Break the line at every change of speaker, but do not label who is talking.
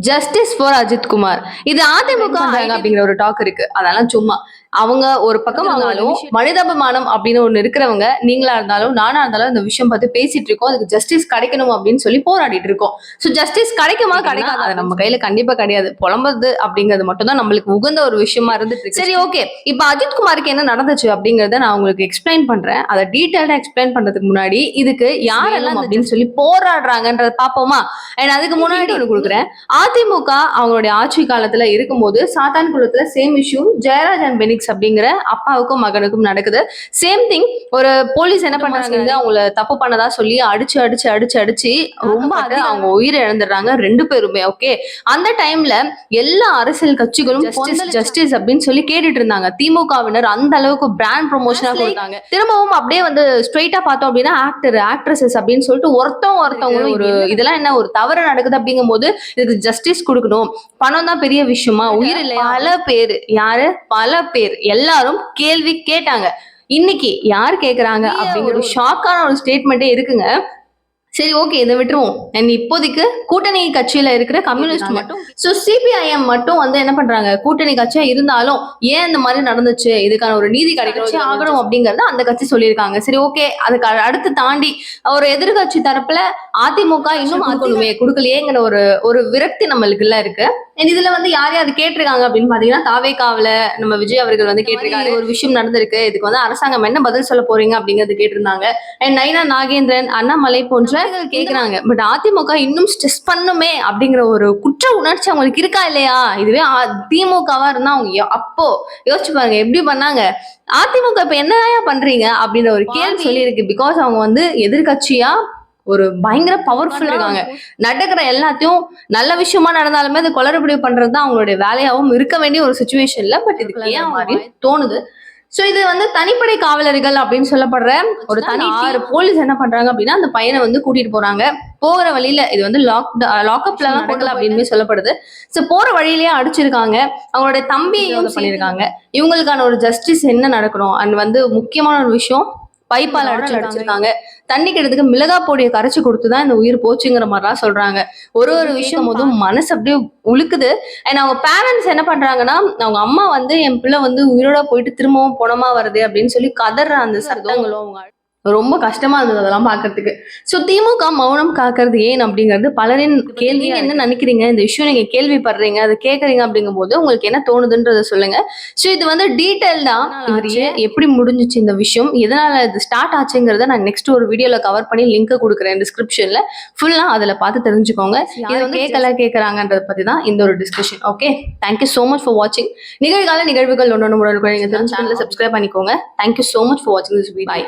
Justice for Ajith Kumar. இது அதிமுக அப்படிங்கிற ஒரு டாக் இருக்கு. அதெல்லாம் சும்மா அவங்க ஒரு பக்கம் இருந்தாலும் மனிதாபிமானம் அப்படின்னு ஒண்ணு இருக்கிறவங்க நீங்களா இருந்தாலும் நானா இருந்தாலும் இந்த விஷயம் பார்த்து பேசிட்டு இருக்கோம். அதுக்கு ஜஸ்டிஸ் கிடைக்கணும் அப்படின்னு சொல்லி போராடிட்டு இருக்கோம். சோ ஜஸ்டிஸ் கிடைக்குமா கிடைக்காது அது நம்ம கையில கண்டிப்பா கிடையாது. புலம்புறது அப்படிங்கிறது மட்டும் தான் நம்மளுக்கு உகந்த ஒரு விஷயமா இருந்துட்டு. சரி ஓகே, இப்ப அஜித் குமாருக்கு என்ன நடந்துச்சு அப்படிங்கறத நான் உங்களுக்கு எக்ஸ்பிளைன் பண்றேன். அதை டீடைல்டா எக்ஸ்பிளைன் பண்றதுக்கு முன்னாடி இதுக்கு யாரெல்லாம் அப்படின்னு சொல்லி போராடுறாங்கன்றத பாப்போமா? அண்ட் அதுக்கு முன்னாடி ஒண்ணு கொடுக்குறேன். அதிமுக அவங்களுடைய ஆட்சி காலத்துல இருக்கும்போது சாத்தான் குளத்துல same issue Jayaraj and Bennix அப்படிங்கிற அப்பாவுக்கும் மகனுக்கும் நடக்குது. Same thing. ஒரு போலீஸ் என்ன பண்றாங்க, அவங்கள தப்பு பண்ணதா சொல்லி அடிச்சு அடிச்சு அடிச்சு அடிச்சு ரொம்ப அவங்க உயிரை இழந்துடுறாங்க ரெண்டு பேருமே. ஓகே, அந்த டைம்ல எல்லா அரசியல் கட்சிகளும் ஜஸ்டிஸ் அப்படின்னு சொல்லி கேட்டுட்டு இருந்தாங்க. திமுகவினர் அந்த அளவுக்கு பிராண்ட் ப்ரொமோஷனா கொடுத்தாங்க. திரும்பவும் அப்படியே வந்து ஸ்ட்ரெயிட்டா பார்த்தோம் அப்படின்னா ஆக்டர் ஆக்ட்ரஸஸ் அப்படின்னு சொல்லிட்டு ஒருத்தவங்க ஒரு இதெல்லாம் என்ன ஒரு தவறு நடக்குது அப்படிங்கும் போது இதுக்கு ஜஸ்டிஸ் கொடுக்கணும், பணம் தான் பெரிய விஷயமா, உயிர் இல்லையா? பல பேர் எல்லாரும் கேள்வி கேட்டாங்க. இன்னைக்கு யார் கேக்குறாங்க அப்படிங்கிற ஒரு ஷாக்கான ஒரு ஸ்டேட்மெண்டே இருக்குங்க. சரி ஓகே, இதை விட்டுருவோம். அண்ட் இப்போதைக்கு கூட்டணி கட்சியில இருக்கிற கம்யூனிஸ்ட் மட்டும் சிபிஐஎம் மட்டும் வந்து என்ன பண்றாங்க, கூட்டணி கட்சியா இருந்தாலும் ஏன் இந்த மாதிரி நடந்துச்சு, இதுக்கான ஒரு நீதி கிடைக்கணும் ஆகணும் அப்படிங்கறத அந்த கட்சி சொல்லியிருக்காங்க. சரி ஓகே, அதுக்கு அடுத்து தாண்டி ஒரு எதிர்கட்சி தரப்புல அதிமுக இன்னும் கொடுக்கலையேங்கிற ஒரு விரக்தி நம்மளுக்கு எல்லாம் இருக்கு. இதுல வந்து யார் யார் கேட்டிருக்காங்க அப்படின்னு பாத்தீங்கன்னா தாவேகாவுல நம்ம விஜய் அவர்கள் வந்து கேட்டிருக்காரு. ஒரு விஷயம் நடந்திருக்கு, இதுக்கு வந்து அரசாங்கம் என்ன பதில் சொல்ல போறீங்க அப்படிங்கிறது கேட்டிருந்தாங்க. அண்ட் நைனா நாகேந்திரன், அண்ணாமலை போன்ற கேக்குறாங்க. பட் அதிமுக இன்னும் ஸ்ட்ரெஸ் பண்ணுமே அப்படிங்கிற ஒரு குற்ற உணர்ச்சி அவங்களுக்கு இருக்கா இல்லையா? இதுவே திமுகவா இருந்தா அவங்க அப்போ யோசிச்சு பாருங்க எப்படி பண்ணாங்க. அதிமுக இப்ப என்னையா பண்றீங்க அப்படின்ற ஒரு கேள்வி சொல்லி இருக்கு. பிகாஸ் அவங்க வந்து எதிர்கட்சியா ஒரு பயங்கர பவர்ஃபுல் இருக்காங்க. நடக்கிற எல்லாத்தையும் நல்ல விஷயமா நடந்தாலுமே அது குளறுபடி பண்றதுதான் அவங்களுடைய வேலையாகவும் இருக்க வேண்டிய ஒரு சுச்சுவேஷன்ல. பட் இதுக்கு ஏன் மாதிரி தோணுது. சோ இது வந்து தனிப்படை காவலர்கள் அப்படின்னு சொல்லப்படுற ஒரு தனி 6 போலீஸ் என்ன பண்றாங்க அப்படின்னா அந்த பையனை வந்து கூட்டிட்டு போறாங்க. போகிற வழியில இது வந்து லாக்அப்ல எல்லாம் போடல அப்படின்னு சொல்லப்படுது. சோ போற வழியிலேயே அடிச்சிருக்காங்க. அவங்களுடைய தம்பியையும் பண்ணிருக்காங்க. இவங்களுக்கான ஒரு ஜஸ்டிஸ் என்ன நடக்கணும். அண்ட் வந்து முக்கியமான ஒரு விஷயம், பைப்பால் அடிச்சிருக்காங்க. தண்ணி கிடத்துக்கு மிளகா பொடியை கரைச்சு கொடுத்துதான் இந்த உயிர் போச்சுங்கிற மாதிரிலாம் சொல்றாங்க. ஒரு விஷயம் போதும் மனசு அப்படியே உழுக்குது. அண்ட் அவங்க பேரண்ட்ஸ் என்ன பண்றாங்கன்னா, அவங்க அம்மா வந்து என் பிள்ளை வந்து உயிரோட போயிட்டு திரும்பவும் போனமா வருது அப்படின்னு சொல்லி கதற அந்த சத்தங்களும் அவங்க ரொம்ப கஷ்டமா இருந்தது அதெல்லாம் பாக்குறதுக்கு. சோ திமுக மௌனம் காக்குறது ஏன் அப்படிங்கிறது பலரின் கேள்வி. என்ன நினைக்கிறீங்க இந்த விஷயம், நீங்க கேள்விப்படுறீங்க அதை கேக்குறீங்க அப்படிங்கும் போது உங்களுக்கு என்ன தோணுதுன்றத சொல்லுங்க. சோ இது வந்து டீடைல்டா எப்படி முடிஞ்சிச்சு இந்த விஷயம், எதனால இது ஸ்டார்ட் ஆச்சுங்கிறத நான் நெக்ஸ்ட் ஒரு வீடியோல கவர் பண்ணி லிங்க் கொடுக்குறேன் டிஸ்கிரிப்ஷன்ல. ஃபுல்லா அதுல பார்த்து தெரிஞ்சுக்கோங்க. இது வந்து கேட்கறாங்கன்றத பத்தி தான் இந்த ஒரு discussion. Okay, thank you so much for வாட்சிங். நிகழ்கால நிகழ்வுகள் ஒன்று நீங்க தெரிஞ்ச சேனலை சப்ஸ்கிரைப் பண்ணிக்கோங்க. தேங்க்யூ சோ மச் ஃபார் வாட்சிங் திஸ் வீடியோ. பை.